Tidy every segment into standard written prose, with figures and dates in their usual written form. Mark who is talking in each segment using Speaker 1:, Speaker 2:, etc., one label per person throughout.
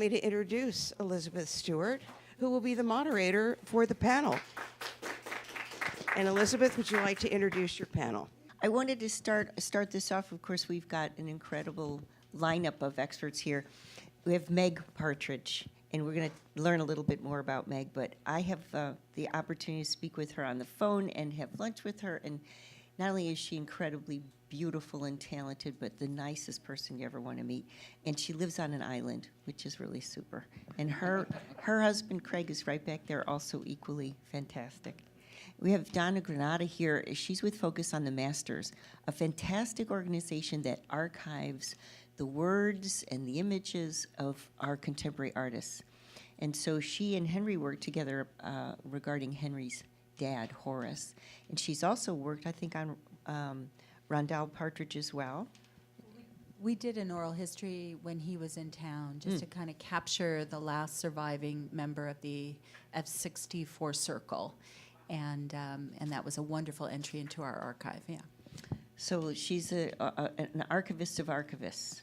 Speaker 1: me to introduce Elizabeth Stewart, who will be the moderator for the panel. And Elizabeth, would you like to introduce your panel?
Speaker 2: I wanted to start this off. Of course, we've got an incredible lineup of experts here. We have Meg Partridge, and we're going to learn a little bit more about Meg, but I have the opportunity to speak with her on the phone and have lunch with her, and not only is she incredibly beautiful and talented, but the nicest person you ever want to meet, and she lives on an island, which is really super. And her husband, Craig, is right back there, also equally fantastic. We have Donna Granata here. She's with Focus on the Masters, a fantastic organization that archives the words and the images of our contemporary artists. And so she and Henri worked together regarding Henri's dad, Horace. And she's also worked, I think, on Rondell Partridge as well.
Speaker 3: We did an oral history when he was in town, just to kind of capture the last surviving member of the F-64 Circle. And that was a wonderful entry into our archive, yeah.
Speaker 2: So she's an archivist of archivists,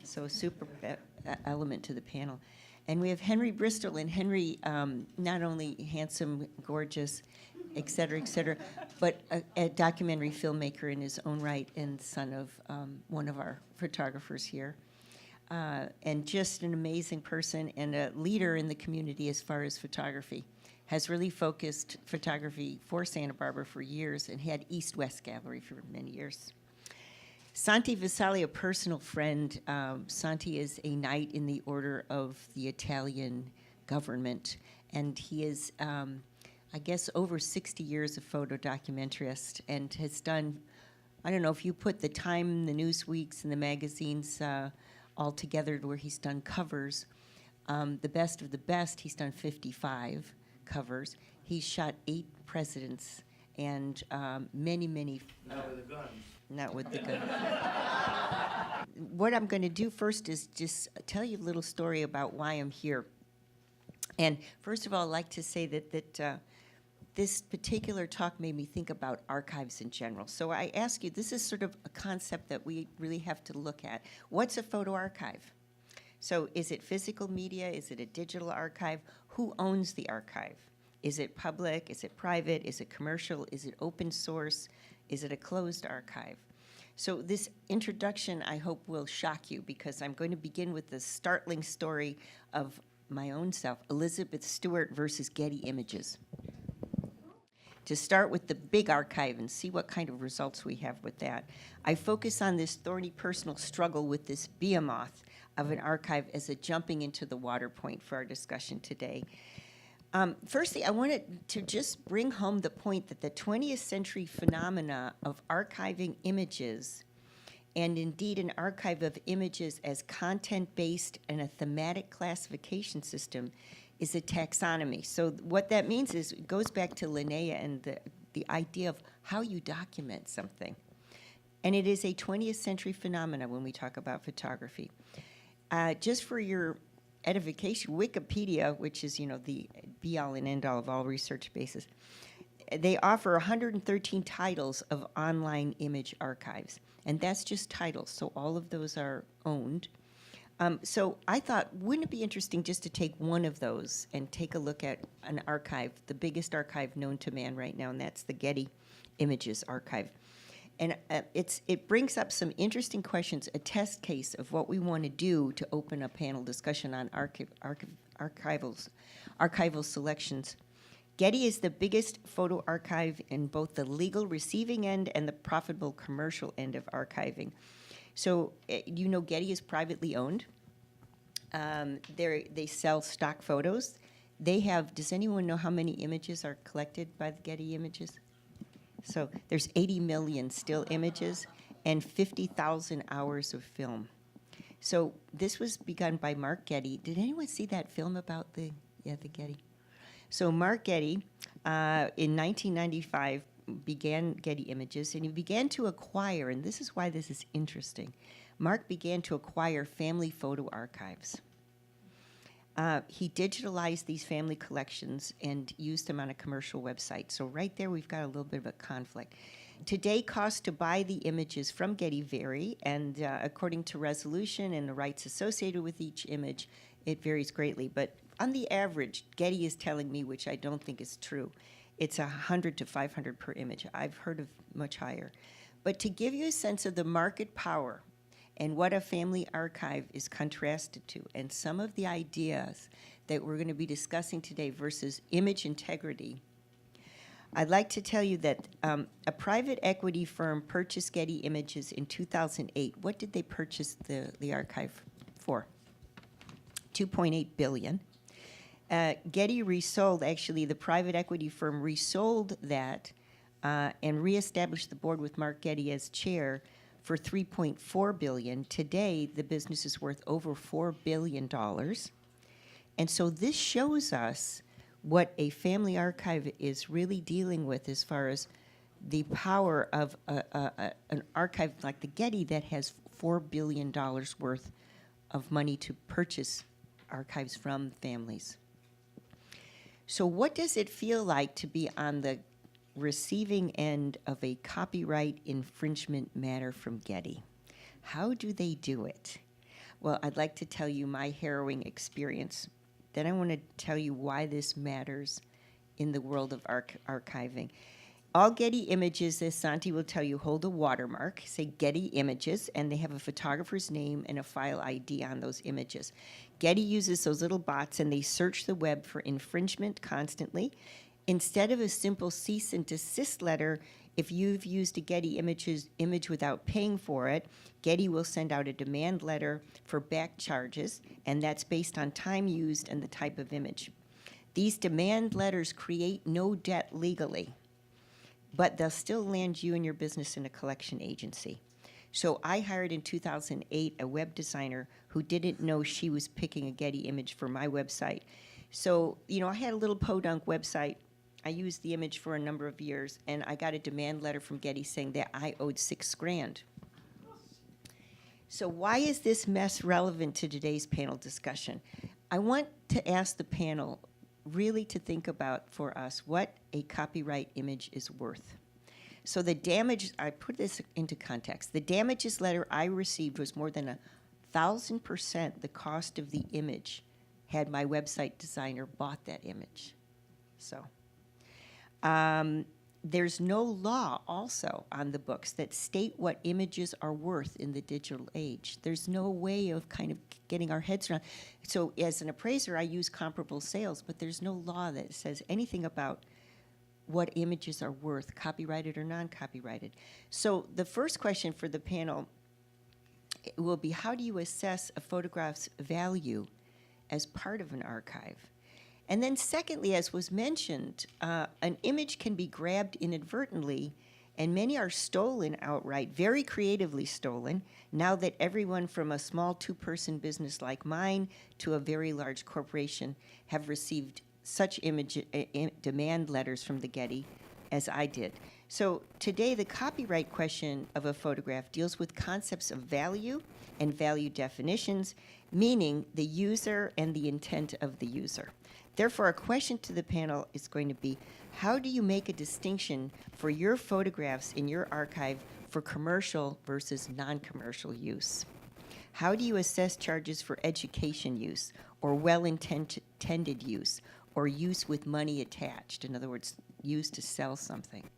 Speaker 2: so a super element to the panel. And we have Henri Bristol, and Henri, not only handsome, gorgeous, et cetera, but a documentary filmmaker in his own right and son of one of our photographers here. And just an amazing person and a leader in the community as far as photography. Has really focused photography for Santa Barbara for years and had East-West Gallery for many years. Santi Visalli, a personal friend. Santi is a Knight in the Order of the Italian government, and he is, I guess, over 60 years a photo documentarist and has done, I don't know if you put the Time, the Newsweeks, and the magazines all together where he's done covers. The best of the best, he's done 55 covers. He's shot 8 presidents and many.
Speaker 4: Not with the guns.
Speaker 2: Not with the guns. What I'm going to do first is just tell you a little story about why I'm here. And first of all, I'd like to say that this particular talk made me think about archives in general. So I ask you, this is sort of a concept that we really have to look at. What's a photo archive? So is it physical media? Is it a digital archive? Who owns the archive? Is it public? Is it private? Is it commercial? Is it open source? Is it a closed archive? So this introduction, I hope, will shock you because I'm going to begin with the startling story of my own self, Elizabeth Stewart versus Getty Images. To start with the big archive and see what kind of results we have with that, I focus on this thorny personal struggle with this behemoth of an archive as a jumping into the water point for our discussion today. Firstly, I wanted to just bring home the point that the 20th century phenomena of archiving images, and indeed an archive of images as content-based and a thematic classification system, is a taxonomy. So what that means is it goes back to Linnea and the idea of how you document something. And it is a 20th century phenomena when we talk about photography. Just for your edification, Wikipedia, which is, the be-all and end-all of all research bases, they offer 113 titles of online image archives. And that's just titles, so all of those are owned. So I thought, wouldn't it be interesting just to take one of those and take a look at an archive, the biggest archive known to man right now, and that's the Getty Images Archive. And it brings up some interesting questions, a test case of what we want to do to open a panel discussion on archival selections. Getty is the biggest photo archive in both the legal receiving end and the profitable commercial end of archiving. So, Getty is privately owned. They sell stock photos. They have, does anyone know how many images are collected by the Getty Images? So there's 80 million still images and 50,000 hours of film. So this was begun by Mark Getty. Did anyone see that film about the Getty? So Mark Getty, in 1995, began Getty Images, and he began to acquire, and this is why this is interesting, Mark began to acquire family photo archives. He digitalized these family collections and used them on a commercial website. So right there, we've got a little bit of a conflict. Today, costs to buy the images from Getty vary, and according to resolution and the rights associated with each image, it varies greatly. But on the average, Getty is telling me, which I don't think is true, it's 100 to 500 per image. I've heard of much higher. But to give you a sense of the market power and what a family archive is contrasted to, and some of the ideas that we're going to be discussing today versus image integrity, I'd like to tell you that a private equity firm purchased Getty Images in 2008. What did they purchase the archive for? $2.8 billion. Getty resold, actually, the private equity firm resold that and reestablished the board with Mark Getty as chair for $3.4 billion. Today, the business is worth over $4 billion. And so this shows us what a family archive is really dealing with as far as the power of an archive like the Getty that has $4 billion worth of money to purchase archives from families. So what does it feel like to be on the receiving end of a copyright infringement matter from Getty? How do they do it? Well, I'd like to tell you my harrowing experience. Then I want to tell you why this matters in the world of archiving. All Getty images, as Santi will tell you, hold a watermark, say Getty Images, and they have a photographer's name and a file ID on those images. Getty uses those little bots, and they search the web for infringement constantly. Instead of a simple cease and desist letter, if you've used a Getty image without paying for it, Getty will send out a demand letter for back charges, and that's based on time used and the type of image. These demand letters create no debt legally, but they'll still land you and your business in a collection agency. So I hired in 2008 a web designer who didn't know she was picking a Getty image for my website. So, I had a little podunk website. I used the image for a number of years, and I got a demand letter from Getty saying that I owed $6,000. So why is this mess relevant to today's panel discussion? I want to ask the panel really to think about for us what a copyright image is worth. So the damage, I put this into context, the damages letter I received was more than 1,000% the cost of the image had my website designer bought that image. So. There's no law also on the books that state what images are worth in the digital age. There's no way of kind of getting our heads around. So as an appraiser, I use comparable sales, but there's no law that says anything about what images are worth, copyrighted or non-copyrighted. So the first question for the panel will be, how do you assess a photograph's value as part of an archive? And then secondly, as was mentioned, an image can be grabbed inadvertently, and many are stolen outright, very creatively stolen, now that everyone from a small two-person business like mine to a very large corporation have received such demand letters from the Getty as I did. So today, the copyright question of a photograph deals with concepts of value and value definitions, meaning the user and the intent of the user. Therefore, our question to the panel is going to be, how do you make a distinction for your photographs in your archive for commercial versus non-commercial use? How do you assess charges for education use or well-intended use or use with money attached? In other words, use to sell something.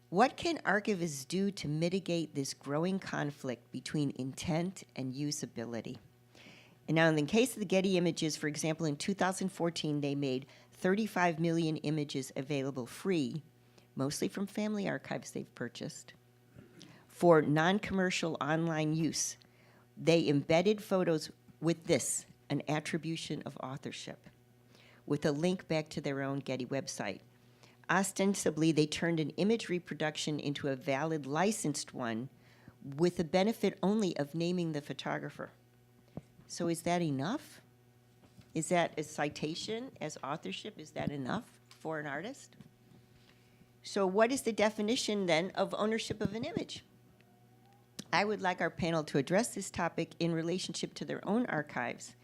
Speaker 2: What can archivists do to mitigate this growing conflict between intent and usability? And now, in the case of the Getty images, for example, in 2014, they made 35 million images available free, mostly from family archives they've purchased, for non-commercial online use. They embedded photos with this, an attribution of authorship, with a link back to their own Getty website. Ostensibly, they turned an image reproduction into a valid licensed one with the benefit only of naming the photographer. So is that enough? Is that a citation as authorship? Is that enough for an artist? So what is the definition then of ownership of an image? I would like our panel to address this topic in relationship to their own archives.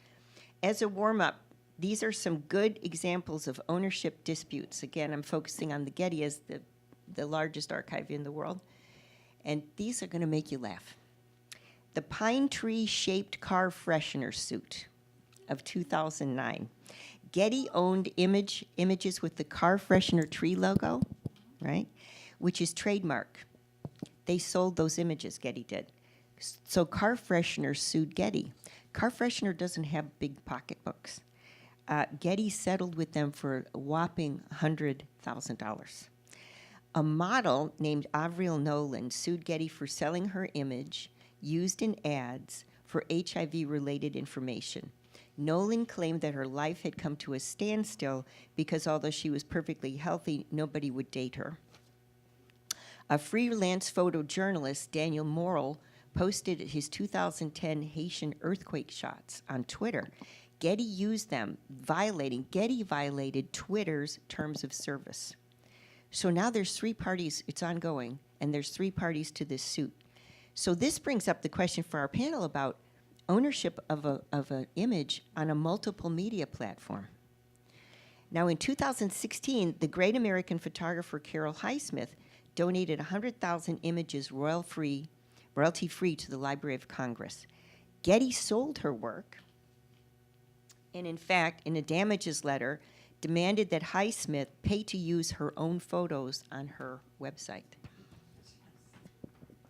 Speaker 2: As a warm-up, these are some good examples of ownership disputes. Again, I'm focusing on the Getty as the largest archive in the world. And these are going to make you laugh. The pine tree-shaped car freshener suit. of 2009. Getty owned images with the car freshener tree logo, right, which is trademark. They sold those images, Getty did. So car freshener sued Getty. Car freshener doesn't have big pocketbooks. Getty settled with them for a whopping $100,000. A model named Avril Nolan sued Getty for selling her image used in ads for HIV-related information. Nolan claimed that her life had come to a standstill because although she was perfectly healthy, nobody would date her. A freelance photojournalist, Daniel Morrill, posted his 2010 Haitian earthquake shots on Twitter. Getty used them, Getty violated Twitter's terms of service. So now there's 3 parties, it's ongoing, and there's 3 parties to this suit. So this brings up the question for our panel about ownership of an image on a multiple media platform. Now in 2016, the great American photographer Carol Highsmith donated 100,000 images royalty-free to the Library of Congress. Getty sold her work, and in fact, in a damages letter, demanded that Highsmith pay to use her own photos on her website.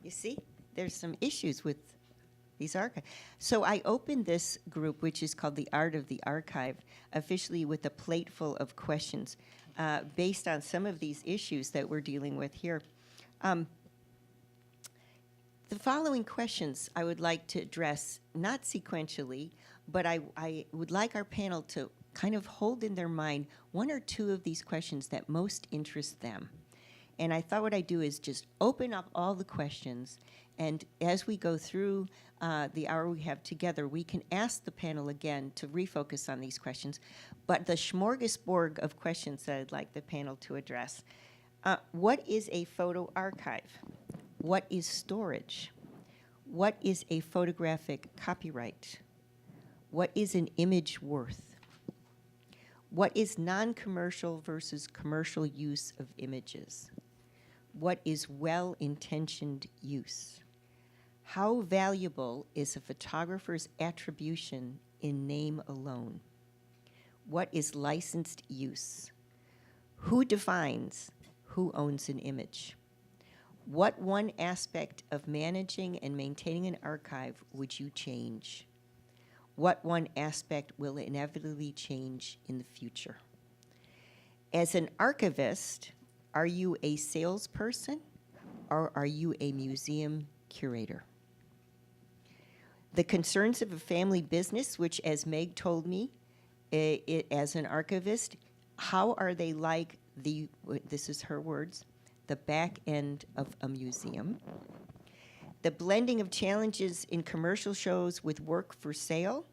Speaker 2: You see, there's some issues with these archives. So I opened this group, which is called The Art of the Archive, officially with a plate full of questions based on some of these issues that we're dealing with here. The following questions I would like to address, not sequentially, but I would like our panel to kind of hold in their mind 1 or 2 of these questions that most interest them. And I thought what I'd do is just open up all the questions, and as we go through the hour we have together, we can ask the panel again to refocus on these questions. But the smorgasbord of questions that I'd like the panel to address. What is a photo archive? What is storage? What is a photographic copyright? What is an image worth? What is non-commercial versus commercial use of images? What is well-intentioned use? How valuable is a photographer's attribution in name alone? What is licensed use? Who defines who owns an image? What one aspect of managing and maintaining an archive would you change? What one aspect will inevitably change in the future? As an archivist, are you a salesperson or are you a museum curator? The concerns of a family business, which as Meg told me, as an archivist, how are they like this is her words, the back end of a museum? The blending of challenges in commercial shows with work for sale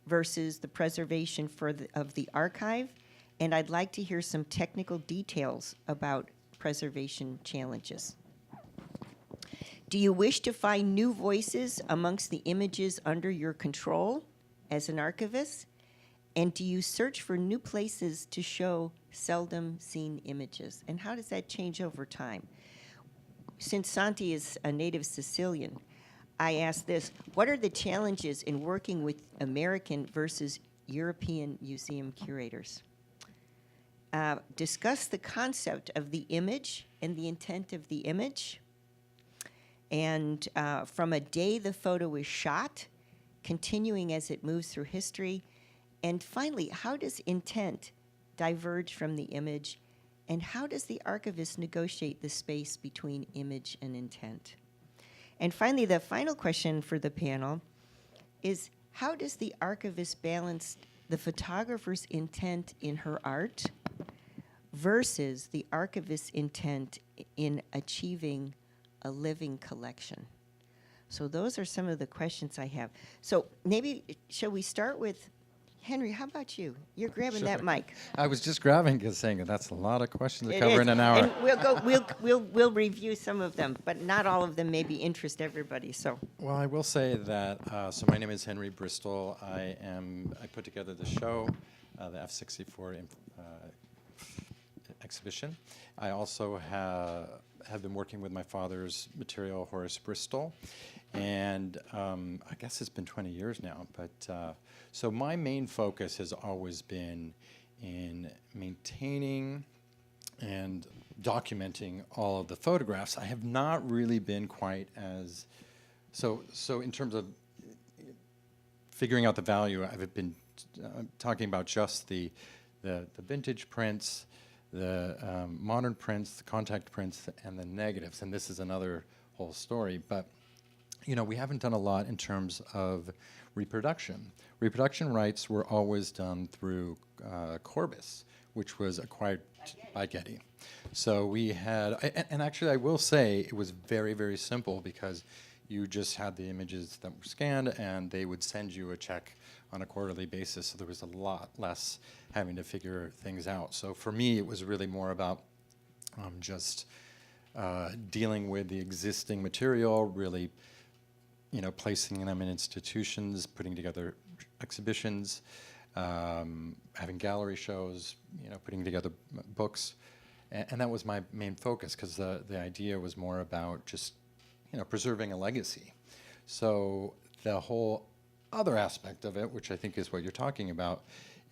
Speaker 2: versus the preservation of the archive. And I'd like to hear some technical details about preservation challenges. Do you wish to find new voices amongst the images under your control as an archivist? And do you search for new places to show seldom seen images? And how does that change over time? Since Santi is a native Sicilian, I asked this: what are the challenges in working with American versus European museum curators? Discuss the concept of the image and the intent of the image. And from a day the photo is shot, continuing as it moves through history. And finally, how does intent diverge from the image? And how does the archivist negotiate the space between image and intent? And finally, the final question for the panel is, how does the archivist balance the photographer's intent in her art versus the archivist's intent in achieving a living collection? So those are some of the questions I have. So maybe, shall we start with Henri? How about you? You're grabbing that mic.
Speaker 4: I was just grabbing it, saying that's a lot of questions to
Speaker 2: It
Speaker 4: cover
Speaker 2: is.
Speaker 4: in an hour.
Speaker 2: And we'll review some of them, but not all of them maybe interest everybody. So
Speaker 4: Well, I will say that, so my name is Henri Bristol. I put together the show, the F-64 exhibition. I also have been working with my father's material, Horace Bristol, and I guess it's been 20 years now. But so my main focus has always been in maintaining and documenting all of the photographs. I have not really been quite as so in terms of figuring out the value. I've been talking about just the vintage prints, the modern prints, the contact prints, and the negatives. And this is another whole story. But you know, we haven't done a lot in terms of reproduction. Reproduction rights were always done through Corbis, which was acquired by Getty. So we had, and actually I will say it was very, very simple, because you just had the images that were scanned and they would send you a check on a quarterly basis. So there was a lot less having to figure things out. So for me, it was really more about just dealing with the existing material, really, you know, placing them in institutions, putting together exhibitions, having gallery shows, you know, putting together books. And that was my main focus, because the idea was more about just, you know, preserving a legacy. So the whole other aspect of it, which I think is what you're talking about,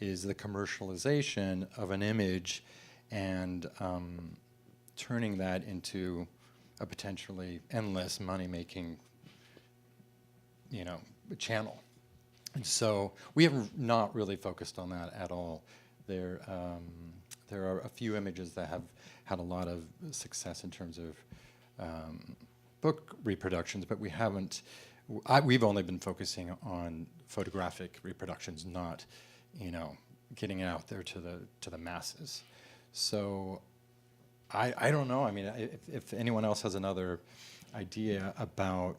Speaker 4: is the commercialization of an image and turning that into a potentially endless money-making, you know, channel. And so we have not really focused on that at all. There are a few images that have had a lot of success in terms of book reproductions, but we haven't. We've only been focusing on photographic reproductions, not, you know, getting it out there to the masses. So I don't know. I mean, if anyone else has another idea about,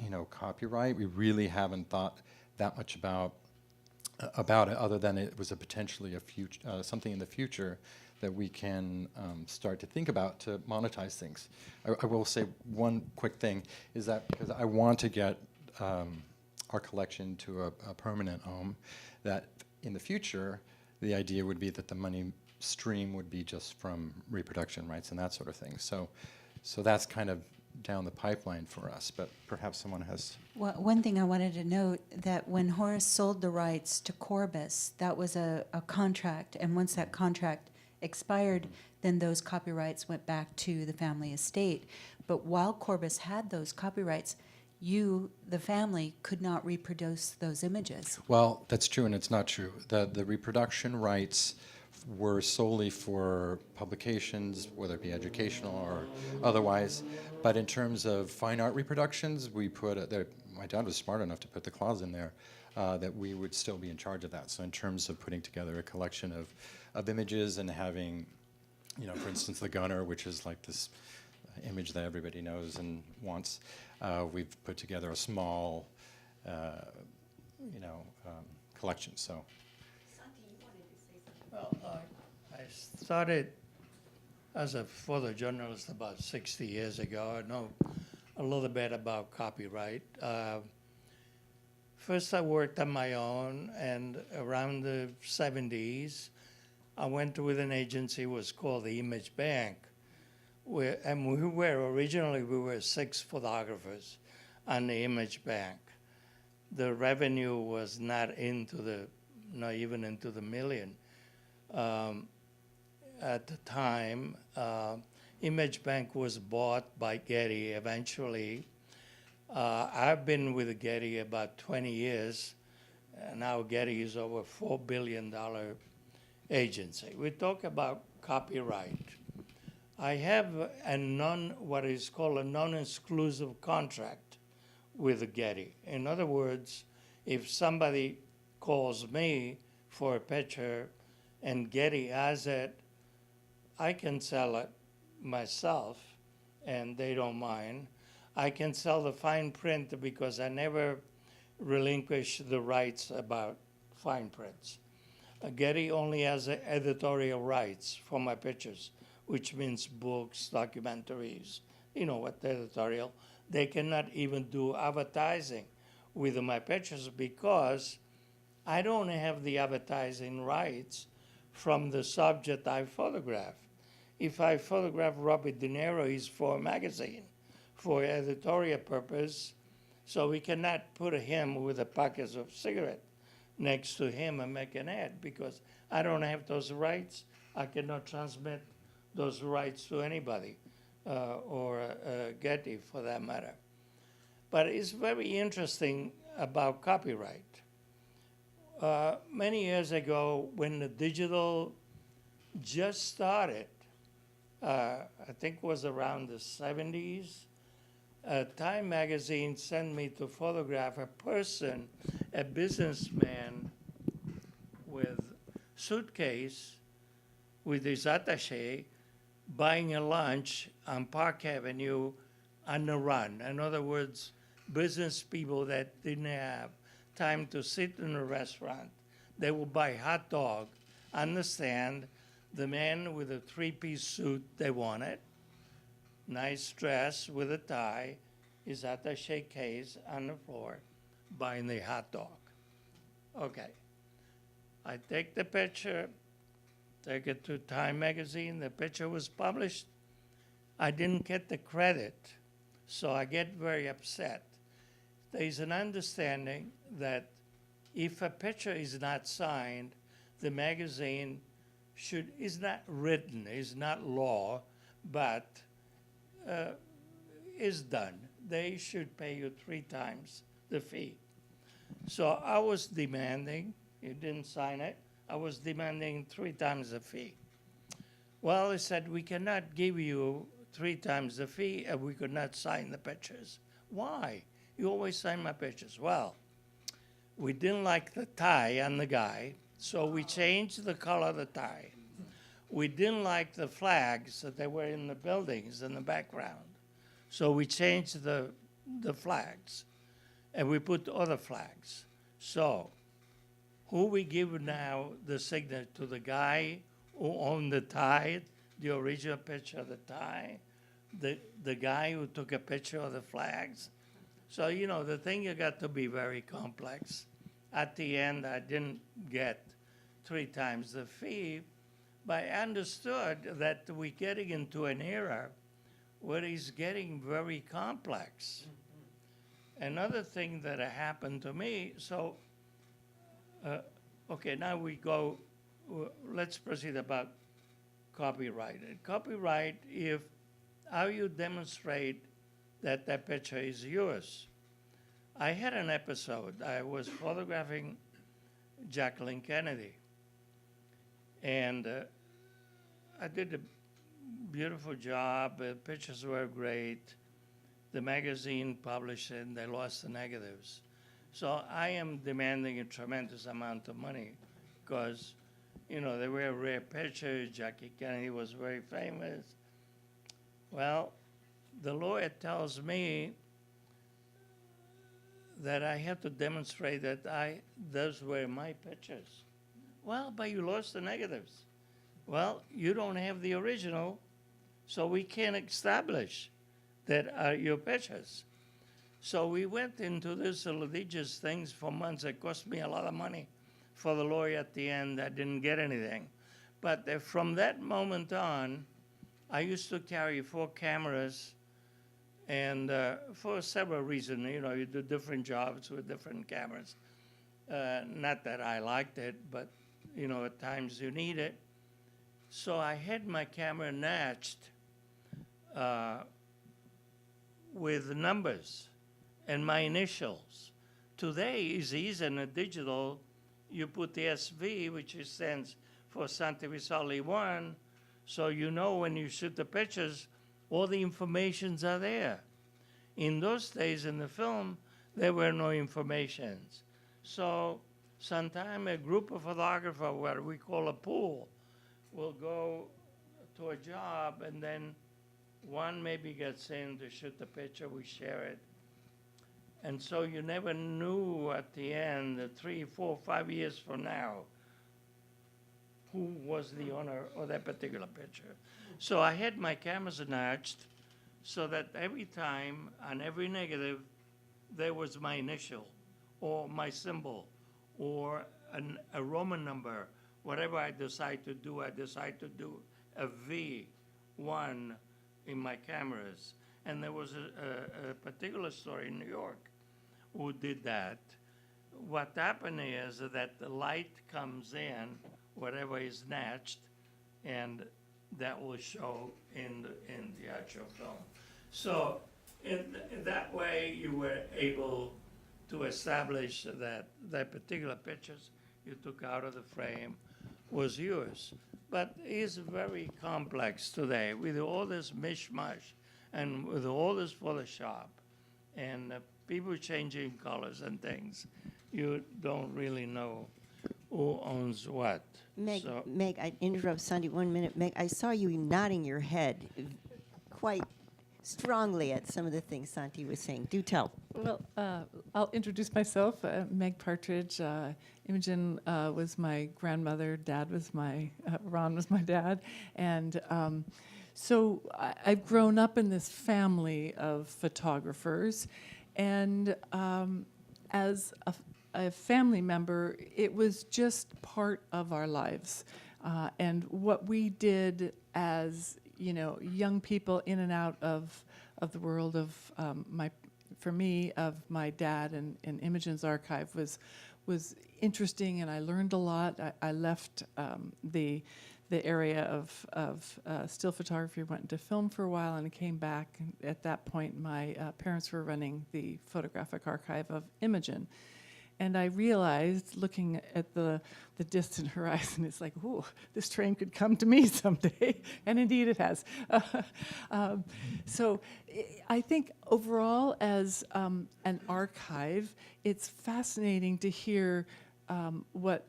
Speaker 4: you know, copyright, we really haven't thought that much about it, other than it was a potentially a future something in the future that we can start to think about to monetize things. I will say one quick thing is that, because I want to get our collection to a permanent home, that in the future the idea would be that the money stream would be just from reproduction rights and that sort of thing. So that's kind of down the pipeline for us, but perhaps someone has.
Speaker 3: Well, one thing I wanted to note, that when Horace sold the rights to Corbis, that was a contract, and once that contract expired, then those copyrights went back to the family estate. But while Corbis had those copyrights, you, the family, could not reproduce those images.
Speaker 4: Well, that's true, and it's not true. The reproduction rights were solely for publications, whether it be educational or otherwise. But in terms of fine art reproductions, we put my dad was smart enough to put the clause in there that we would still be in charge of that. So in terms of putting together a collection of images and having, you know, for instance, the Gunner, which is like this image that everybody knows and wants, we've put together a small, you know, collection. So.
Speaker 5: Well, I started as a photojournalist about 60 years ago. I know a little bit about copyright. First, I worked on my own, and around the 70s, I went with an agency. It was called the Image Bank. And we were 6 photographers on the Image Bank. The revenue was not even into the million. At the time, Image Bank was bought by Getty eventually. I've been with Getty about 20 years. Now Getty is over $4 billion agency. We talk about copyright. I have what is called a non-exclusive contract with Getty. In other words, if somebody calls me for a picture and Getty has it, I can sell it myself, and they don't mind. I can sell the fine print because I never relinquish the rights about fine prints. Getty only has editorial rights for my pictures, which means books, documentaries, you know what editorial. They cannot even do advertising with my pictures because I don't have the advertising rights from the subject I photographed. if I photograph Robert De Niro, he's for a magazine, for editorial purpose, so we cannot put him with a package of cigarette next to him and make an ad, because I don't have those rights. I cannot transmit those rights to anybody, or Getty for that matter. But it's very interesting about copyright. Many years ago, when the digital just started, I think it was around the 70s, Time magazine sent me to photograph a person, a businessman with suitcase with his attaché buying a lunch on Park Avenue on the run. In other words, business people that didn't have time to sit in a restaurant, they would buy hot dog on the stand, the man with a three-piece suit they wanted, nice dress with a tie, his attaché case on the floor, buying the hot dog. Okay. I take the picture, take it to Time magazine, the picture was published. I didn't get the credit, so I get very upset. There's an understanding that if a picture is not signed, the magazine is not written, is not law, but is done. They should pay you 3 times the fee. So I was demanding, you didn't sign it, I was demanding 3 times the fee. Well, they said, we cannot give you 3 times the fee and we could not sign the pictures. Why? You always sign my pictures. Well, we didn't like the tie on the guy, so we changed the color of the tie. We didn't like the flags that they were in the buildings in the background, so we changed the flags, and we put other flags. So who we give now the signature to? The guy who owned the tie, the original picture of the tie, the guy who took a picture of the flags. So, you know, the thing you got to be very complex. At the end, I didn't get 3 times the fee, but I understood that we're getting into an era where it's getting very complex. Another thing that happened to me, so, okay, now we go, let's proceed about copyright. Copyright, how you demonstrate that that picture is yours. I had an episode. I was photographing Jacqueline Kennedy, and I did a beautiful job. The pictures were great. The magazine published it, and they lost the negatives. So I am demanding a tremendous amount of money because, you know, they were rare pictures. Jackie Kennedy was very famous. Well, the lawyer tells me that I have to demonstrate that those were my pictures. Well, but you lost the negatives. Well, you don't have the original, so we can't establish that are your pictures. So we went into this litigious things for months. It cost me a lot of money for the lawyer at the end. I didn't get anything. But from that moment on, I used to carry 4 cameras, and for several reasons. You know, you do different jobs with different cameras. Not that I liked it, but, you know, at times you need it. So I had my camera matched with numbers and my initials. Today is easy in a digital. You put the SV, which stands for Santi Visalli 1, so you know when you shoot the pictures, all the informations are there. In those days in the film, there were no informations. So sometime a group of photographers, what we call a pool, will go to a job, and then one maybe gets in to shoot the picture, we share it. And so you never knew at the end, 3, 4, 5 years from now, who was the owner of that particular picture. So I had my cameras notched so that every time on every negative, there was my initial or my symbol or a Roman number. Whatever I decide to do a V one in my cameras. And there was a particular story in New York who did that. What happened is that the light comes in, whatever is snatched, and that will show in the actual film. So in that way, you were able to establish that that particular pictures you took out of the frame was yours. But it's very complex today with all this mishmash and with all this Photoshop and people changing colors and things. You don't really know who owns what.
Speaker 2: Meg,
Speaker 5: So-
Speaker 2: Meg, I interrupt Santi 1 minute. Meg, I saw you nodding your head quite strongly at some of the things Santi was saying. Do tell.
Speaker 6: Well, I'll introduce myself. Meg Partridge. Imogen was my grandmother. Dad was Ron was my dad. And so I've grown up in this family of photographers. And as a family member, it was just part of our lives. And what we did as, young people in and out of the world of for me, of my dad and Imogen's archive was interesting, and I learned a lot. I left the area of still photography, went into film for a while, and I came back. And at that point, my parents were running the photographic archive of Imogen. And I realized, looking at the distant horizon, it's like, ooh, this train could come to me someday. And indeed it has. So I think overall, as an archive, it's fascinating to hear what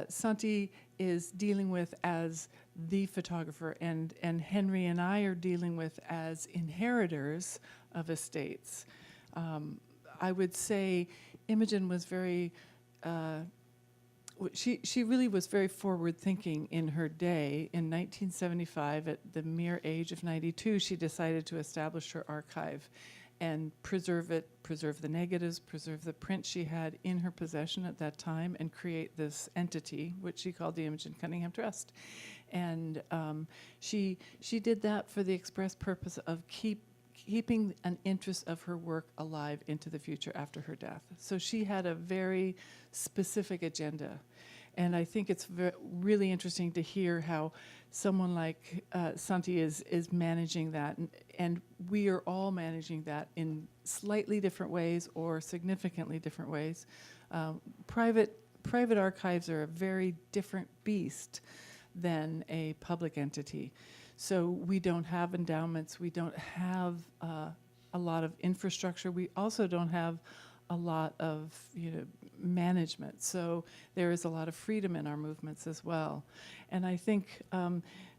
Speaker 6: Santi is dealing with as the photographer, and Henri and I are dealing with as inheritors of estates. I would say Imogen was very, she really was very forward-thinking in her day. In 1975, at the mere age of 92, she decided to establish her archive and preserve it, preserve the negatives, preserve the print she had in her possession at that time, and create this entity, which she called the Imogen Cunningham Trust. And she did that for the express purpose of keeping an interest of her work alive into the future after her death. So she had a very specific agenda. And I think it's really interesting to hear how someone like Santi is managing that. And we are all managing that in slightly different ways or significantly different ways. Private archives are a very different beast than a public entity. So we don't have endowments. We don't have a lot of infrastructure. We also don't have a lot of management. So there is a lot of freedom in our movements as well. And I think,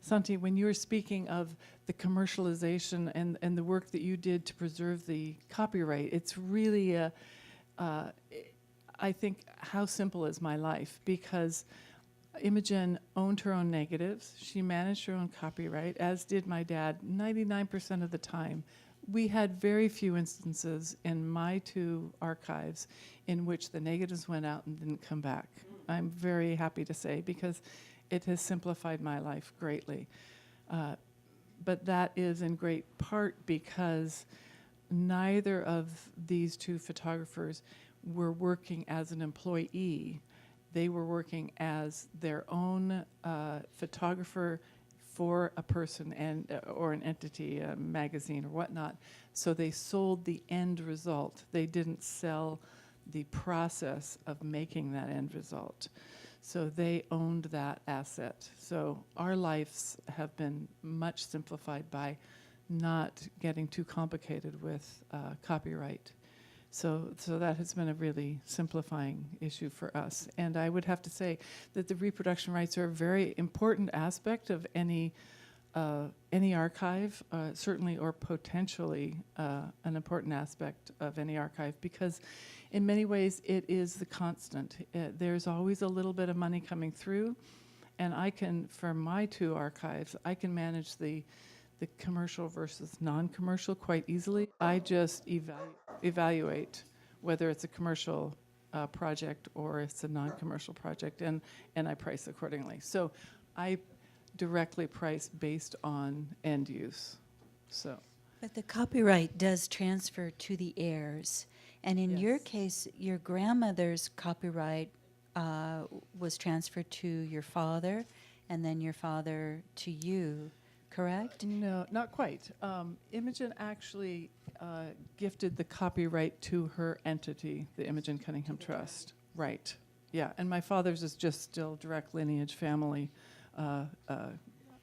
Speaker 6: Santi, when you were speaking of the commercialization and the work that you did to preserve the copyright, it's really I think, how simple is my life? Because Imogen owned her own negatives. She managed her own copyright, as did my dad, 99% of the time. We had very few instances in my two archives in which the negatives went out and didn't come back. I'm very happy to say, because it has simplified my life greatly. But that is in great part because neither of these two photographers were working as an employee. They were working as their own photographer for a person or an entity, a magazine or whatnot. So they sold the end result. They didn't sell the process of making that end result. So they owned that asset. So our lives have been much simplified by not getting too complicated with copyright. So that has been a really simplifying issue for us. And I would have to say that the reproduction rights are a very important aspect of any archive, certainly or potentially an important aspect of any archive, because in many ways it is the constant. There's always a little bit of money coming through, and I can, for my two archives, I can manage the commercial versus non-commercial quite easily. I just evaluate whether it's a commercial project or it's a non-commercial project, and I price accordingly. So I directly priced based on end use. So,
Speaker 3: But the copyright does transfer to the heirs. And in your
Speaker 6: Yes.
Speaker 3: case, your grandmother's copyright was transferred to your father, and then your father to you, correct?
Speaker 6: no, not quite. Imogen actually gifted the copyright to her entity, the Imogen Cunningham Trust. Right. Yeah, and my father's is just still direct lineage family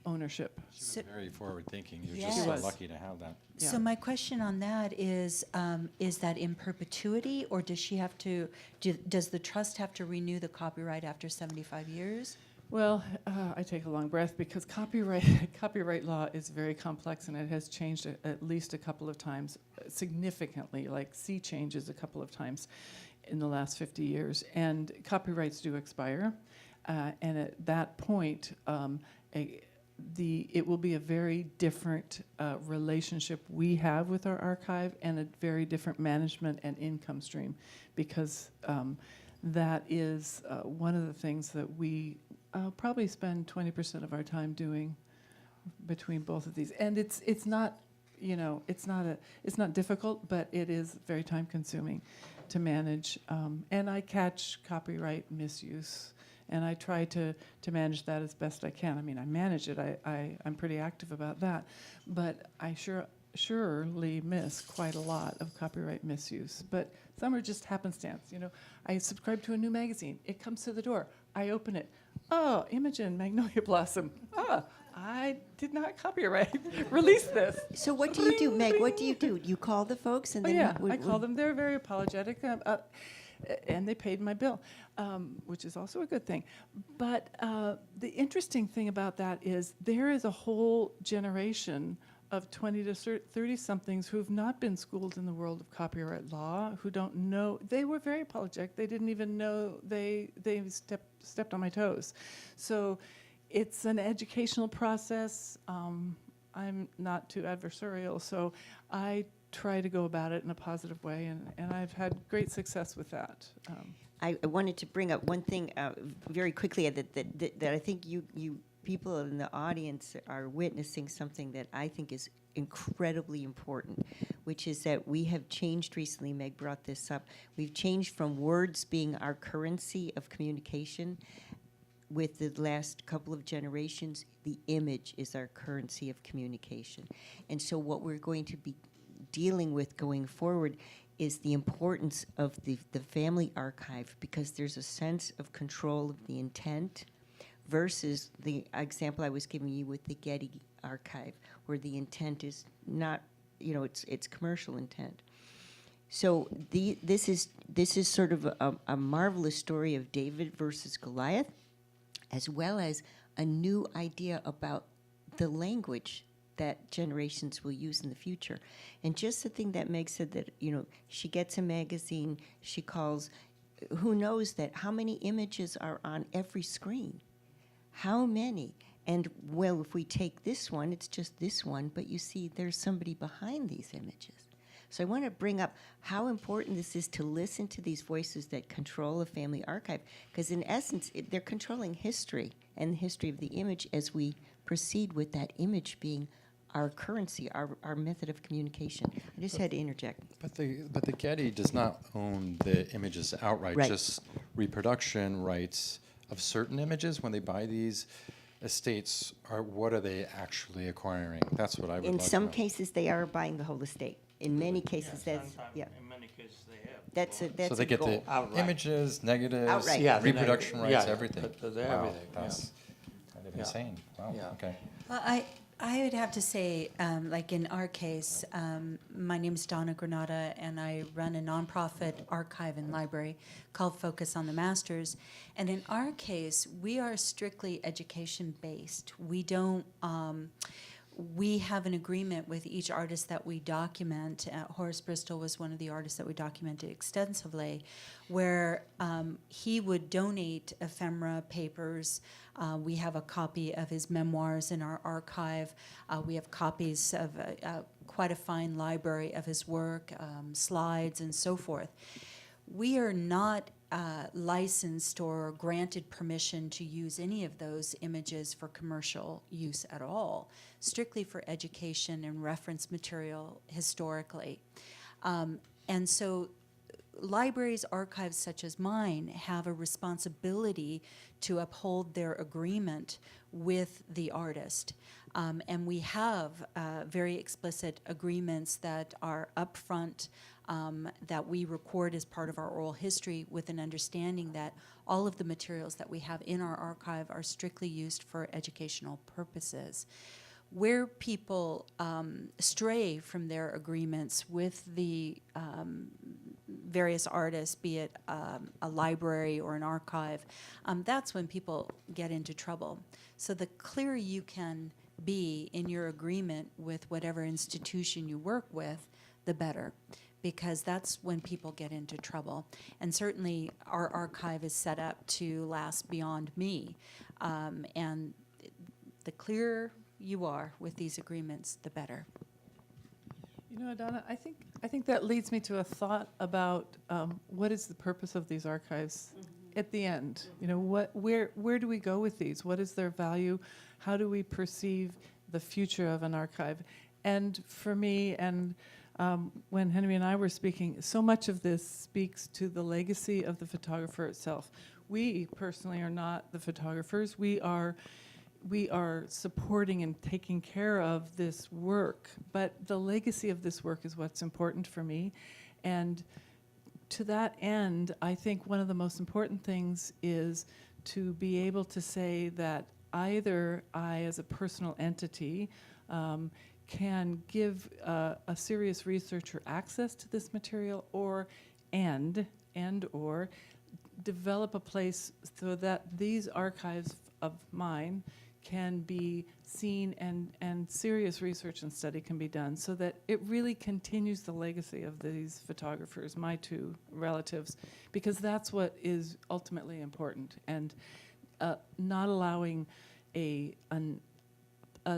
Speaker 6: ownership.
Speaker 4: She was
Speaker 3: So-
Speaker 4: very forward-thinking. You're
Speaker 3: Yes.
Speaker 4: just
Speaker 3: She
Speaker 4: so
Speaker 6: was.
Speaker 4: lucky to have that.
Speaker 6: Yeah.
Speaker 3: So my question on that is that in perpetuity, or does she have to, does the trust have to renew the copyright after 75 years?
Speaker 6: Well, I take a long breath because copyright copyright law is very complex and it has changed at least a couple of times, significantly, like sea changes a couple of times in the last 50 years. And copyrights do expire, and at that point, it will be a very different relationship we have with our archive and a very different management and income stream, because that is one of the things that we probably spend 20% of our time doing between both of these. And it's not, it's not difficult, but it is very time consuming to manage. And I catch copyright misuse, and I try to manage that as best I can. I mean, I manage it. I'm pretty active about that, but I surely miss quite a lot of copyright misuse. But some are just happenstance. I subscribe to a new magazine. It comes to the door. I open it. Oh, Imogen, Magnolia Blossom. I did not copyright release this.
Speaker 2: So what do you do, Meg? What do you do? You call the folks and
Speaker 6: Oh,
Speaker 2: then
Speaker 6: yeah, I call them. They're very apologetic, and they paid my bill, which is also a good thing. But the interesting thing about that is there is a whole generation of 20 to 30-somethings who have not been schooled in the world of copyright law, who don't know. They were very apologetic. They didn't even know they stepped on my toes. So it's an educational process. I'm not too adversarial, so I try to go about it in a positive way, and I've had great success with that.
Speaker 2: I wanted to bring up one thing very quickly that I think you people in the audience are witnessing something that I think is incredibly important, which is that we have changed recently. Meg brought this up. We've changed from words being our currency of communication. With the last couple of generations, the image is our currency of communication. And so what we're going to be dealing with going forward is the importance of the family archive, because there's a sense of control of the intent versus the example I was giving you with the Getty archive, where the intent is not, it's commercial intent. So this is sort of a marvelous story of David versus Goliath, as well as a new idea about the language that generations will use in the future. And just the thing that Meg said, that, she gets a magazine, she calls, who knows that how many images are on every screen? How many? And, well, if we take this one, it's just this one, but you see there's somebody behind these images. So I want to bring up how important this is to listen to these voices that control a family archive, because in essence, they're controlling history and the history of the image as we proceed with that image being our currency, our method of communication. I just had to interject.
Speaker 4: But the Getty does not own the images outright,
Speaker 2: Right.
Speaker 4: just reproduction rights of certain images. When they buy these estates, what are they actually acquiring? That's what I would
Speaker 2: In
Speaker 4: love to
Speaker 2: some
Speaker 4: know.
Speaker 2: cases, they are buying the whole estate. In many cases, that's,
Speaker 5: sometimes,
Speaker 2: yeah.
Speaker 5: in many cases they have.
Speaker 2: That's
Speaker 4: So they
Speaker 2: a
Speaker 4: get
Speaker 2: goal.
Speaker 4: the
Speaker 5: Outright.
Speaker 4: images, negatives,
Speaker 2: Outright.
Speaker 5: Yeah, the
Speaker 4: reproduction
Speaker 5: negative.
Speaker 4: rights,
Speaker 5: Yeah,
Speaker 4: everything.
Speaker 5: they're
Speaker 4: Wow,
Speaker 5: everything, yeah.
Speaker 4: that's kind of
Speaker 5: Yeah.
Speaker 4: insane. Wow,
Speaker 5: Yeah.
Speaker 4: okay.
Speaker 3: Well, I would have to say, like in our case, my name is Donna Granata, and I run a nonprofit archive and library called Focus on the Masters. And in our case, we are strictly education-based. We don't. We have an agreement with each artist that we document. Horace Bristol was one of the artists that we documented extensively, where he would donate ephemera papers. We have a copy of his memoirs in our archive. We have copies of quite a fine library of his work, slides, and so forth. We are not licensed or granted permission to use any of those images for commercial use at all, strictly for education and reference material historically. And so libraries, archives such as mine have a responsibility to uphold their agreement with the artist. And we have very explicit agreements that are upfront, that we record as part of our oral history, with an understanding that all of the materials that we have in our archive are strictly used for educational purposes. Where people stray from their agreements with the various artists, be it a library or an archive, that's when people get into trouble. So the clearer you can be in your agreement with whatever institution you work with, the better, because that's when people get into trouble. And certainly our archive is set up to last beyond me. And the clearer you are with these agreements, the better.
Speaker 6: You know, Donna, I think that leads me to a thought about what is the purpose of these archives at the end. You know, where do we go with these? What is their value? How do we perceive the future of an archive? And for me, and when Henri and I were speaking, so much of this speaks to the legacy of the photographer itself. We personally are not the photographers. We are supporting and taking care of this work, but the legacy of this work is what's important for me. And to that end, I think one of the most important things is to be able to say that either I, as a personal entity, can give a serious researcher access to this material, or or develop a place so that these archives of mine can be seen, and serious research and study can be done, so that it really continues the legacy of these photographers, my two relatives, because that's what is ultimately important. And not allowing a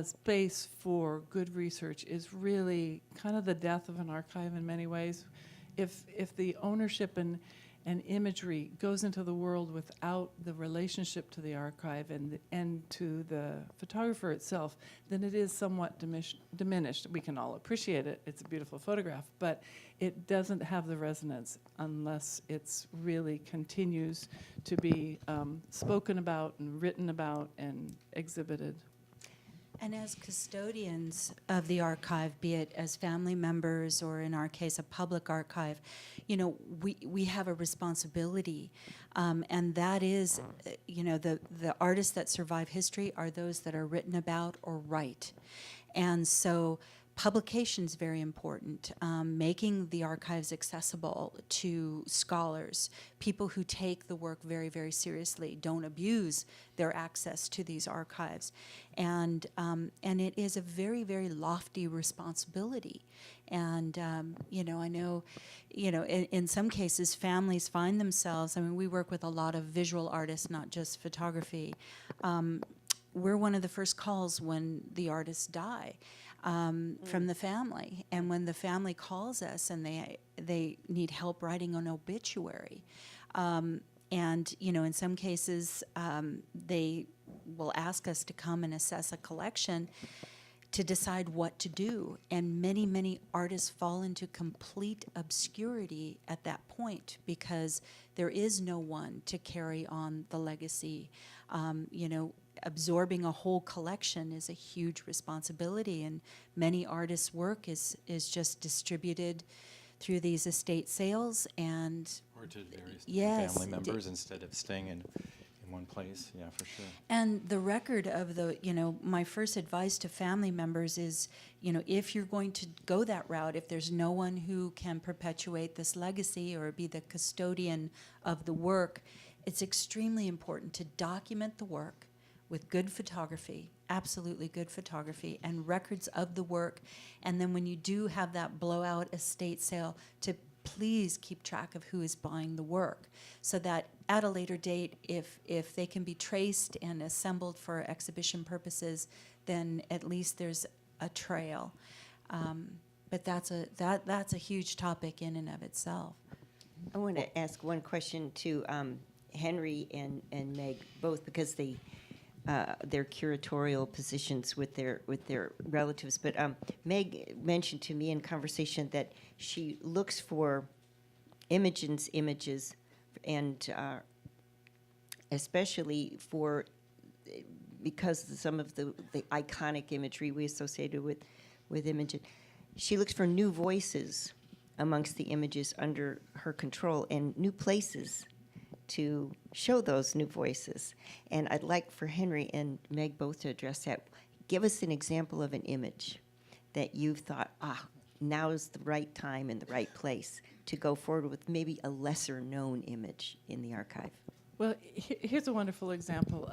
Speaker 6: space for good research is really kind of the death of an archive in many ways. If the ownership and imagery goes into the world without the relationship to the archive and to the photographer itself, then it is somewhat diminished. We can all appreciate it. It's a beautiful photograph, but it doesn't have the resonance unless it's really continues to be spoken about and written about and exhibited.
Speaker 3: And as custodians of the archive, be it as family members or in our case a public archive, you know, we have a responsibility, and that is, you know, the artists that survive history are those that are written about or write. And so publication is very important, making the archives accessible to scholars, people who take the work very, very seriously, don't abuse their access to these archives. And it is a very, very lofty responsibility. And, you know, I know, you know, in some cases, families find themselves, I mean, we work with a lot of visual artists, not just photography. We're one of the first calls when the artists die. From the family, and when the family calls us and they need help writing an obituary, and you know, in some cases they will ask us to come and assess a collection to decide what to do, and many artists fall into complete obscurity at that point because there is no one to carry on the legacy. You know, absorbing a whole collection is a huge responsibility, and many artists' work is just distributed through these estate sales and
Speaker 4: Or to various
Speaker 3: yes,
Speaker 4: family members instead of staying in one place. Yeah, for sure.
Speaker 3: And the record of the, you know, my first advice to family members is, you know, if you're going to go that route, if there's no one who can perpetuate this legacy or be the custodian of the work, it's extremely important to document the work with good photography, absolutely good photography, and records of the work. And then when you do have that blowout estate sale, to please keep track of who is buying the work, so that at a later date, if they can be traced and assembled for exhibition purposes, then at least there's a trail. But that's a huge topic in and of itself.
Speaker 2: I want to ask one question to Henry and Meg, both because their curatorial positions with their relatives. But Meg mentioned to me in conversation that she looks for images, and especially for because some of the iconic imagery we associated with Imogen, she looks for new voices amongst the images under her control and new places to show those new voices. And I'd like for Henry and Meg both to address that. Give us an example of an image that you've thought, now is the right time and the right place to go forward with maybe a lesser known image in the archive.
Speaker 6: Well, here's a wonderful example.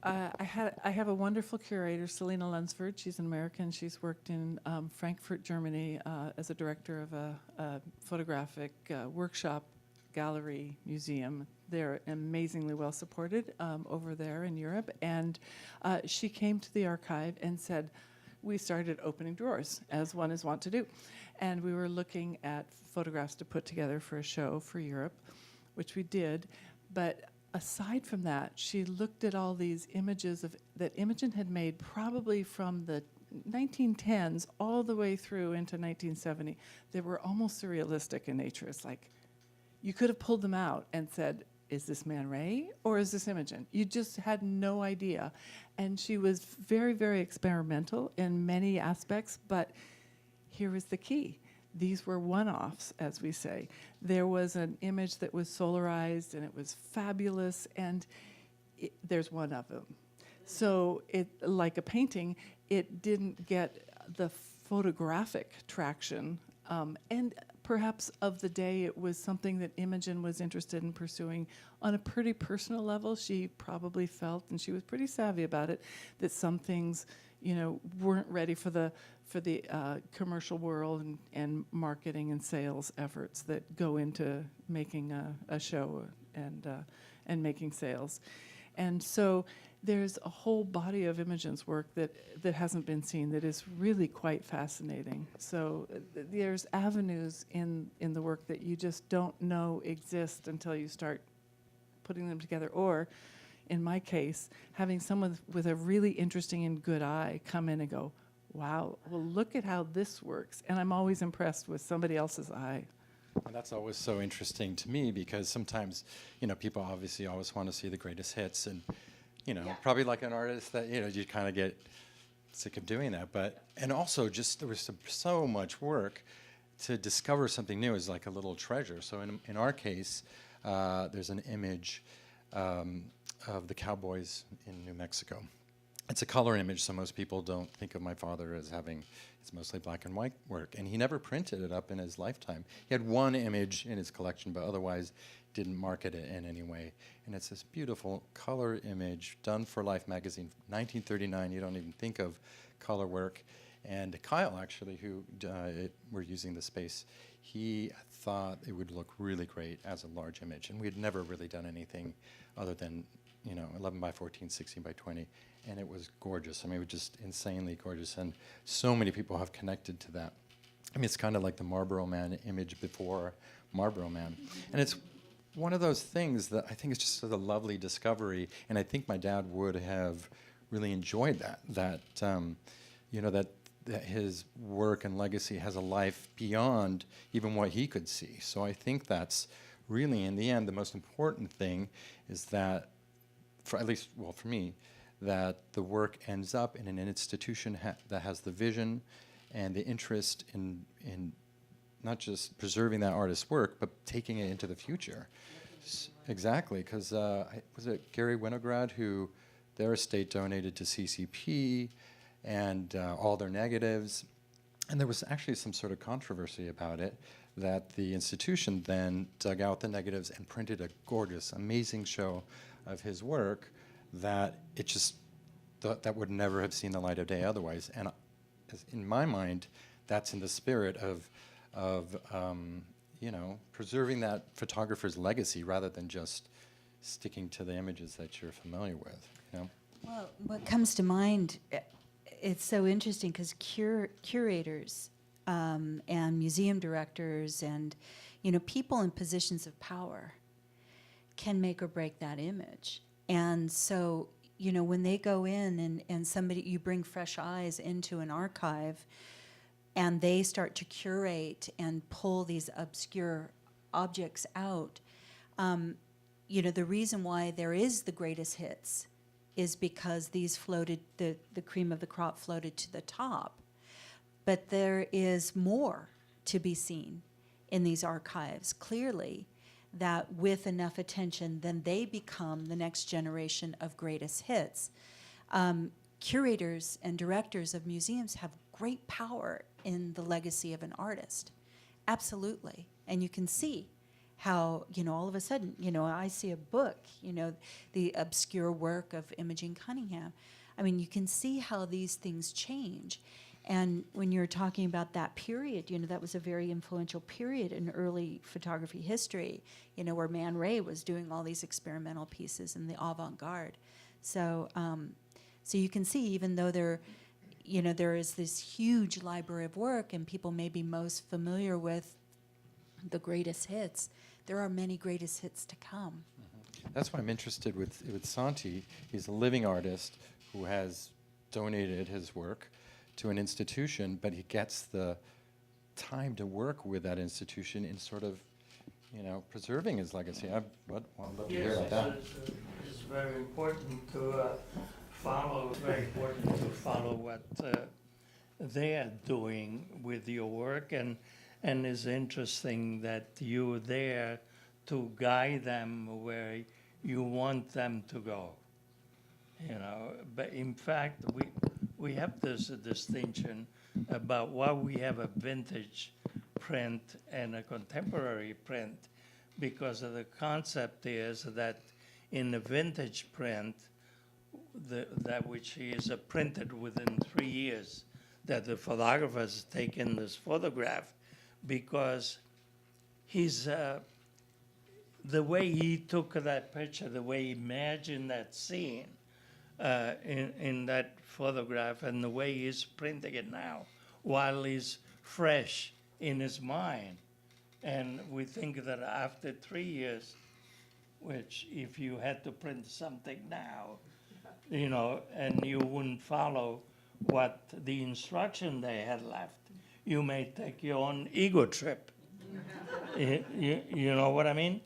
Speaker 6: I have a wonderful curator, Selena Lunsford. She's an American. She's worked in Frankfurt, Germany, as a director of a photographic workshop, gallery, museum. They're amazingly well supported over there in Europe. And she came to the archive and said, we started opening drawers, as one is wont to do. And we were looking at photographs to put together for a show for Europe, which we did. But aside from that, she looked at all these images that Imogen had made probably from the 1910s all the way through into 1970. They were almost surrealistic in nature. It's like you could have pulled them out and said, is this Man Ray or is this Imogen? You just had no idea. And she was very, very experimental in many aspects, but here was the key. These were one-offs, as we say. There was an image that was solarized, and it was fabulous, and there's one of them. So it, like a painting, it didn't get the photographic traction, and perhaps of the day it was something that Imogen was interested in pursuing on a pretty personal level. She probably felt, and she was pretty savvy about it, that some things, weren't ready for the commercial world and marketing and sales efforts that go into making a show and making sales. And so there's a whole body of Imogen's work that hasn't been seen that is really quite fascinating. So there's avenues in the work that you just don't know exist until you start putting them together, or in my case, having someone with a really interesting and good eye come in and go, wow, well, look at how this works. And I'm always impressed with somebody else's eye.
Speaker 4: And that's always so interesting to me because sometimes, people obviously always want to see the greatest hits and, probably like an artist that, you kind of get sick of doing that. And also just there was so much work to discover something new is like a little treasure. So in our case, there's an image of the cowboys in New Mexico. It's a color image, so most people don't think of my father as having, it's mostly black and white work. And he never printed it up in his lifetime. He had one image in his collection, but otherwise didn't market it in any way. And it's this beautiful color image done for Life magazine, 1939. You don't even think of color work. And Kyle, actually, who were using the space, he thought it would look really great as a large image. And we had never really done anything other than 11 by 14, 16 by 20, and it was gorgeous. I mean, it was just insanely gorgeous, and so many people have connected to that. I mean, it's kind of like the Marlboro Man image before Marlboro Man. And it's one of those things that I think is just a lovely discovery, and I think my dad would have really enjoyed that his work and legacy has a life beyond even what he could see. So I think that's really, in the end, the most important thing is that, for me, that the work ends up in an institution that has the vision and the interest in not just preserving that artist's work, but taking it into the future. Exactly, because was it Gary Winograd who their estate donated to CCP and all their negatives, and there was actually some sort of controversy about it, that the institution then dug out the negatives and printed a gorgeous, amazing show of his work that it just that would never have seen the light of day otherwise. And in my mind, that's in the spirit of preserving that photographer's legacy rather than just sticking to the images that you're familiar with.
Speaker 3: Well, what comes to mind, it's so interesting because curators and museum directors and, people in positions of power can make or break that image. And so, when they go in and you bring fresh eyes into an archive and they start to curate and pull these obscure objects out, the reason why there is the greatest hits is because these floated, the cream of the crop floated to the top. But there is more to be seen in these archives, clearly, that with enough attention, then they become the next generation of greatest hits. Curators and directors of museums have great power in the legacy of an artist, absolutely. And you can see how, all of a sudden, I see a book, the obscure work of Imogen Cunningham. I mean, you can see how these things change. And when you're talking about that period, that was a very influential period in early photography history, where Man Ray was doing all these experimental pieces in the avant-garde. So, so you can see, even though there is this huge library of work and people may be most familiar with the greatest hits, there are many greatest hits to come.
Speaker 4: That's why I'm interested with Santi. He's a living artist who has donated his work to an institution, but he gets the time to work with that institution in sort of, preserving his legacy. I'd love to hear about that.
Speaker 5: It's very important to follow. Very important to follow what they are doing with your work, and it's interesting that you're there to guide them where you want them to go. But in fact, we have this distinction about why we have a vintage print and a contemporary print, because of the concept is that in the vintage print, that which is printed within 3 years, that the photographer has taken this photograph, because he's the way he took that picture, the way he imagined that scene in that photograph, and the way he's printing it now, while he's fresh in his mind. And we think that after 3 years, which if you had to print something now, and you wouldn't follow what the instruction they had left, you may take your own ego trip. You know what I mean?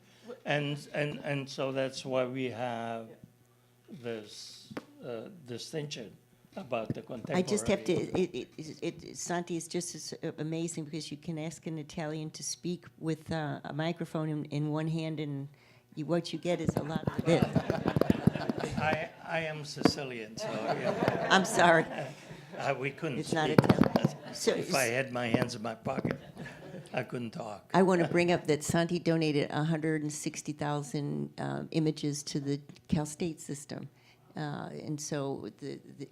Speaker 5: And so that's why we have this distinction about the contemporary.
Speaker 2: I just have to, Santi is just as amazing, because you can ask an Italian to speak with a microphone in one hand, and what you get is a lot of this.
Speaker 5: I am Sicilian, so yeah.
Speaker 2: I'm sorry.
Speaker 5: We couldn't
Speaker 2: It's not
Speaker 5: speak.
Speaker 2: Italian. So,
Speaker 5: If I had my hands in my pocket, I couldn't talk.
Speaker 2: I want to bring up that Santi donated 160,000 images to the Cal State system. And so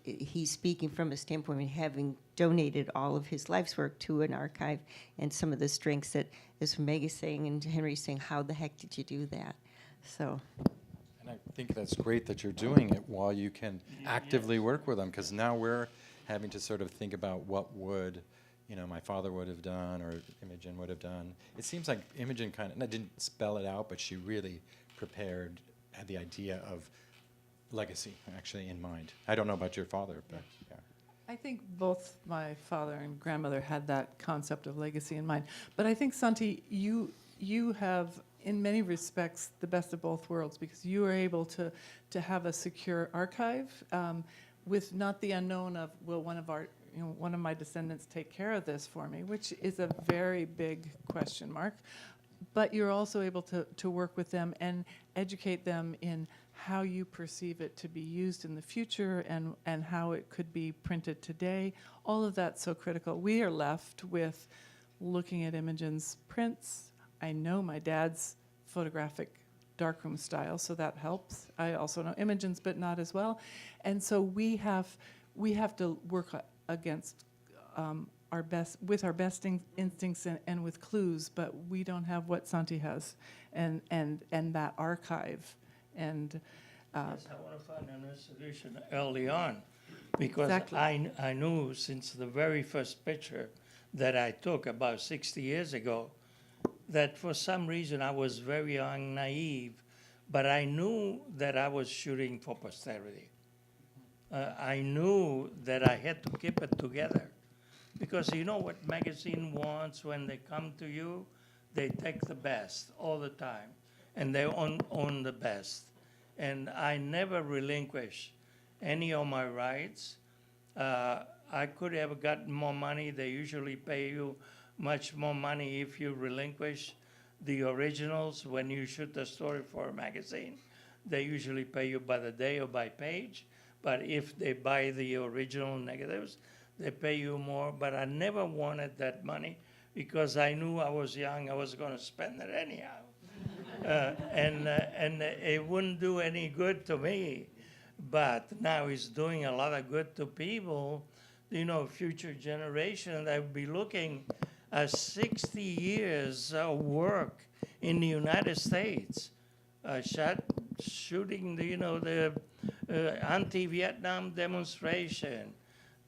Speaker 2: he's speaking from a standpoint of having donated all of his life's work to an archive, and some of the strengths that, as Meg is saying and Henry's saying, how the heck did you do that? So.
Speaker 4: And I think that's great that you're doing it while you can actively work with them, because now we're having to sort of think about what would, my father would have done or Imogen would have done. It seems like Imogen kind of, and I didn't spell it out, but she really prepared, had the idea of legacy actually in mind. I don't know about your father, but yeah.
Speaker 6: I think both my father and grandmother had that concept of legacy in mind. But I think, Santi, you have, in many respects, the best of both worlds, because you are able to have a secure archive with not the unknown of, will one of my descendants take care of this for me, which is a very big question mark. But you're also able to work with them and educate them in how you perceive it to be used in the future, and how it could be printed today. All of that's so critical. We are left with looking at Imogen's prints. I know my dad's photographic darkroom style, so that helps. I also know Imogen's, but not as well. And so we have to work against our best instincts and with clues, but we don't have what Santi has, and that archive. And
Speaker 5: Yes, I want to find a solution early on, because
Speaker 6: Exactly.
Speaker 5: I knew since the very first picture that I took about 60 years ago, that for some reason I was very young, naive, but I knew that I was shooting for posterity. I knew that I had to keep it together, because you know what magazine wants when they come to you? They take the best all the time, and they own the best. And I never relinquish any of my rights. I could have gotten more money. They usually pay you much more money if you relinquish the originals when you shoot the story for a magazine. They usually pay you by the day or by page. But if they buy the original negatives, they pay you more. But I never wanted that money because I knew I was young, I was going to spend it anyhow. And it wouldn't do any good to me. But now it's doing a lot of good to people, you know, future generation that will be looking at 60 years of work in the United States, shooting the, you know, the anti-Vietnam demonstration,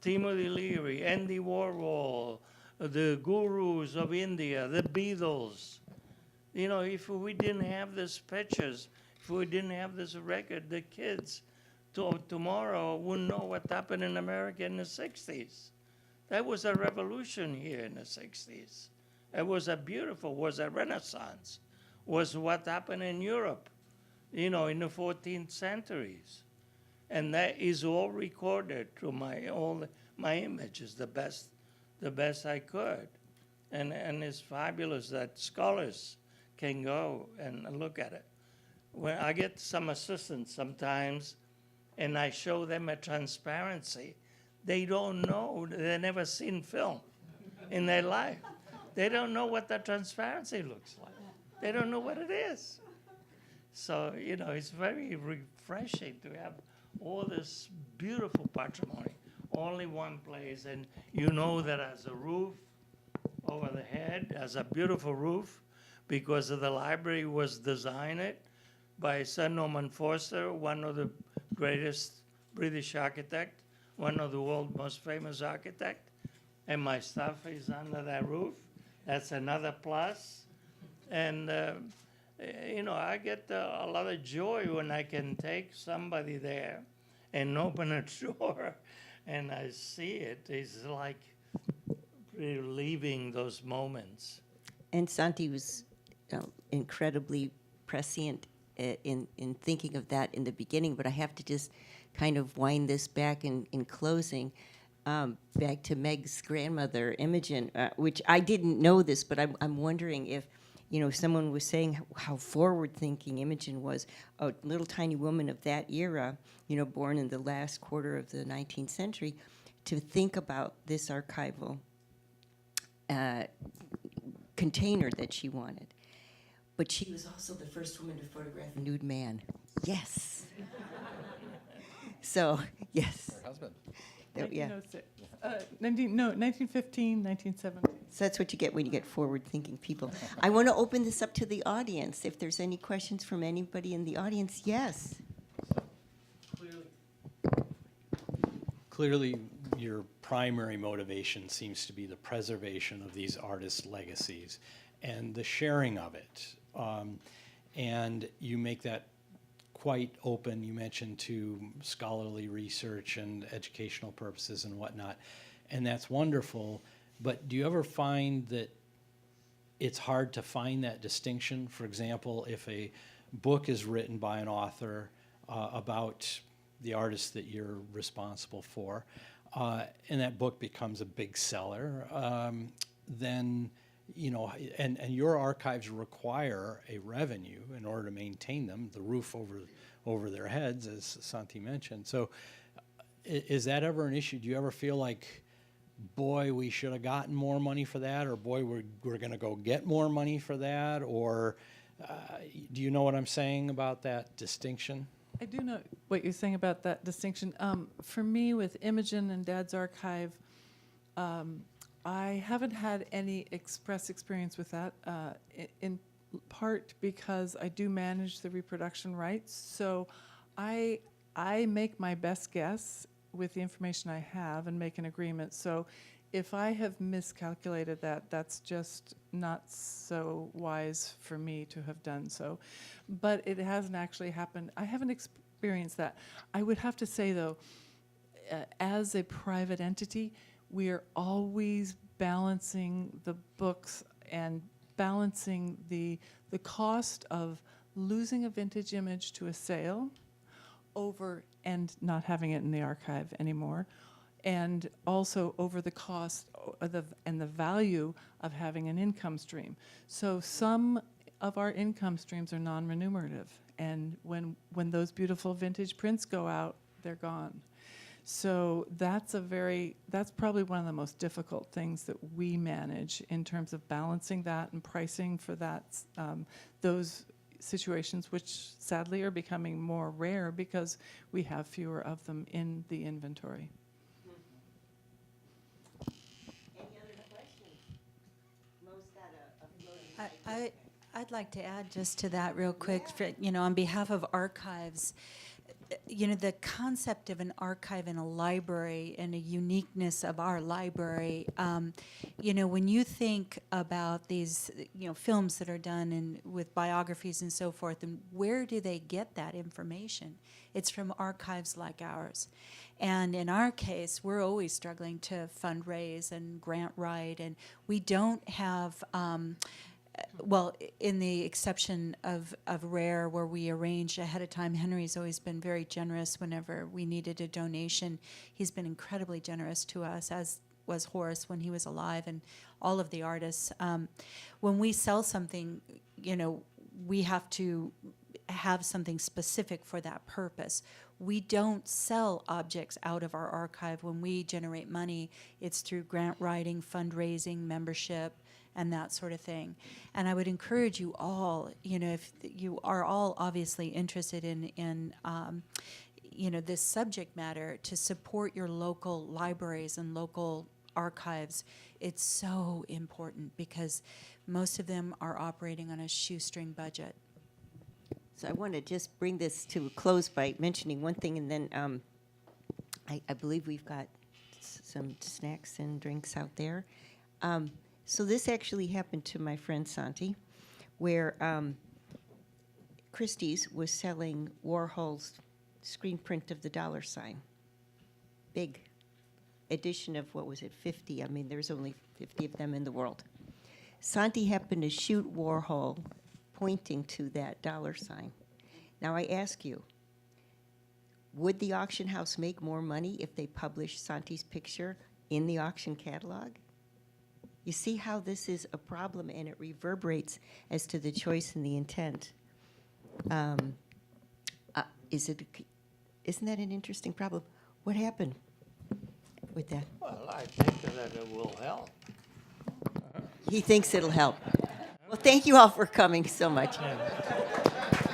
Speaker 5: Timothy Leary, Andy Warhol, the gurus of India, the Beatles. You know, if we didn't have these pictures, if we didn't have this record, the kids tomorrow wouldn't know what happened in America in the 60s. That was a revolution here in the 60s. It was a renaissance, was what happened in Europe, you know, in the 14th centuries. And that is all recorded through my images, the best I could. And it's fabulous that scholars can go and look at it. When I get some assistants sometimes, and I show them a transparency, they don't know, they've never seen film in their life. They don't know what that transparency looks like. They don't know what it is. So, you know, it's very refreshing to have all this beautiful patrimony, only one place, and you know that as a roof over the head, as a beautiful roof, because of the library was designed by Sir Norman Foster, one of the greatest British architect, one of the world's most famous architect, and my stuff is under that roof. That's another plus. And, you know, I get a lot of joy when I can take somebody there and open a door and I see it. It's like reliving those moments.
Speaker 2: And Santi was incredibly prescient in thinking of that in the beginning, but I have to just kind of wind this back in closing, back to Meg's grandmother, Imogen, which I didn't know this, but I'm wondering if, you know, someone was saying how forward-thinking Imogen was, a little tiny woman of that era, you know, born in the last quarter of the 19th century, to think about this archival container that she wanted. But she was also the first woman to photograph a nude man. Yes. So, yes.
Speaker 4: Her husband.
Speaker 2: Yeah.
Speaker 6: 1906. 1915, 1917.
Speaker 2: So that's what you get when you get forward-thinking people. I want to open this up to the audience. If there's any questions from anybody in the audience, yes.
Speaker 7: Clearly, your primary motivation seems to be the preservation of these artists' legacies and the sharing of it. And you make that quite open. You mentioned to scholarly research and educational purposes and whatnot, and that's wonderful. But do you ever find that it's hard to find that distinction? For example, if a book is written by an author about the artist that you're responsible for, and that book becomes a big seller, then, you know, and your archives require a revenue in order to maintain them, the roof over their heads, as Santi mentioned. So is that ever an issue? Do you ever feel like, boy, we should have gotten more money for that, or boy, we're going to go get more money for that? Or do you know what I'm saying about that distinction?
Speaker 6: I do know what you're saying about that distinction. For me, with Imogen and Dad's archive, I haven't had any express experience with that, in part because I do manage the reproduction rights. So I make my best guess with the information I have and make an agreement. So if I have miscalculated that, that's just not so wise for me to have done so. But it hasn't actually happened. I haven't experienced that. I would have to say, though, as a private entity, we are always balancing the books and balancing the cost of losing a vintage image to a sale over and not having it in the archive anymore, and also over the cost and the value of having an income stream. So some of our income streams are non-remunerative, and when those beautiful vintage prints go out, they're gone. So that's probably one of the most difficult things that we manage in terms of balancing that and pricing for that, those situations, which sadly are becoming more rare because we have fewer of them in the inventory.
Speaker 2: Any other questions? Most out of
Speaker 3: I'd like to add just to that real quick, on behalf of archives, the concept of an archive in a library and a uniqueness of our library, when you think about these, films that are done with biographies and so forth, and where do they get that information? It's from archives like ours. And in our case, we're always struggling to fundraise and grant write, and we don't have well, in the exception of Rare, where we arranged ahead of time, Henri's always been very generous whenever we needed a donation. He's been incredibly generous to us, as was Horace when he was alive, and all of the artists. When we sell something, we have to have something specific for that purpose. We don't sell objects out of our archive. When we generate money, it's through grant writing, fundraising, membership, and that sort of thing. And I would encourage you all, if you are all obviously interested in this subject matter, to support your local libraries and local archives. It's so important because most of them are operating on a shoestring budget.
Speaker 2: So I want to just bring this to a close by mentioning one thing, and then I believe we've got some snacks and drinks out there. So this actually happened to my friend Santi, where Christie's was selling Warhol's screen print of the dollar sign. Big edition of, 50? I mean, there's only 50 of them in the world. Santi happened to shoot Warhol pointing to that dollar sign. Now I ask you, would the auction house make more money if they published Santi's picture in the auction catalog? You see how this is a problem, and it reverberates as to the choice and the intent. Isn't that an interesting problem? What happened with that?
Speaker 5: Well, I think that it will help.
Speaker 2: He thinks it'll help. Well, thank you all for coming so much.
Speaker 5: Yeah.